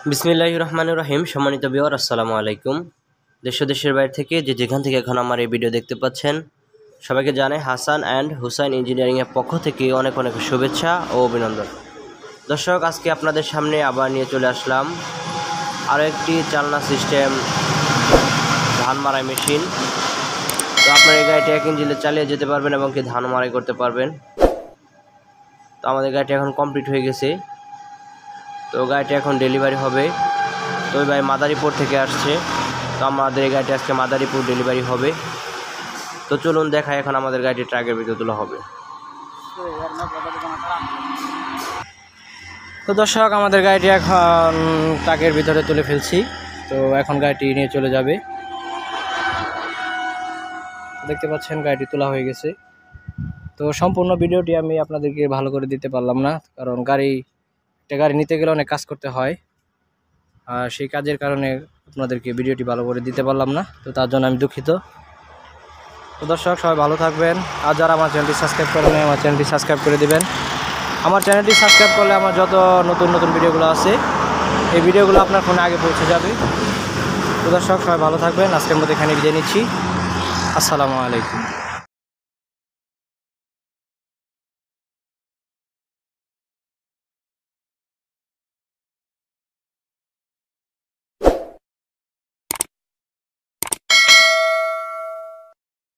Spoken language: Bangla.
বিসমিল্লাহির রহমানির রহিম। সম্মানিত ভিউয়ার, আসসালামু আলাইকুম। দেশ ও দেশের বাইরে থেকে যেখান থেকে এখন আমার এই ভিডিও দেখতে পাচ্ছেন, সবাইকে জানাই হাসান অ্যান্ড হুসাইন ইঞ্জিনিয়ারিংয়ের পক্ষ থেকে অনেক অনেক শুভেচ্ছা ও অভিনন্দন। দর্শক, আজকে আপনাদের সামনে আবার নিয়ে চলে আসলাম আরও একটি চালনা সিস্টেম ধান মারাই মেশিন। তো আপনার এই গাড়িটি 1 ইঞ্জিনে চালিয়ে যেতে পারবেন এবং কি ধান মারাই করতে পারবেন। তো আমাদের গাড়িটি এখন কমপ্লিট হয়ে গেছে। তো গাড়িটি এখন ডেলিভারি হবে। তো ওই ভাই মাদারীপুর থেকে আসছে। তো আমাদের এই গাড়িটি আজকে মাদারীপুর ডেলিভারি হবে। তো চলুন দেখাই এখন আমাদের গাড়িটি ট্রাকের ভিতরে তোলা হবে। তো দর্শক, আমাদের গাড়িটি এখন ট্রাকের ভিতরে তুলে ফেলছি। তো এখন গাড়িটি নিয়ে চলে যাবে। দেখতে পাচ্ছেন গাড়িটি তোলা হয়ে গেছে। তো সম্পূর্ণ ভিডিওটি আমি আপনাদেরকে ভালো করে দিতে পারলাম না, কারণ একটা গাড়ি নিতে গেলে অনেক কাজ করতে হয়, আর সেই কাজের কারণে আপনাদেরকে ভিডিওটি ভালো করে দিতে পারলাম না। তো তার জন্য আমি দুঃখিত। তো দর্শক, সবাই ভালো থাকবেন। আর যারা আমার চ্যানেলটি সাবস্ক্রাইব করেন, আমার চ্যানেলটি সাবস্ক্রাইব করে দিবেন। আমার চ্যানেলটি সাবস্ক্রাইব করলে আমার যত নতুন নতুন ভিডিওগুলো আছে, এই ভিডিওগুলো আপনার ফোনে আগে পৌঁছে যাবে। তো দর্শক, সবাই ভালো থাকবেন। আজকের মতো এখানে বিদায় নিচ্ছি। আসসালামু আলাইকুম।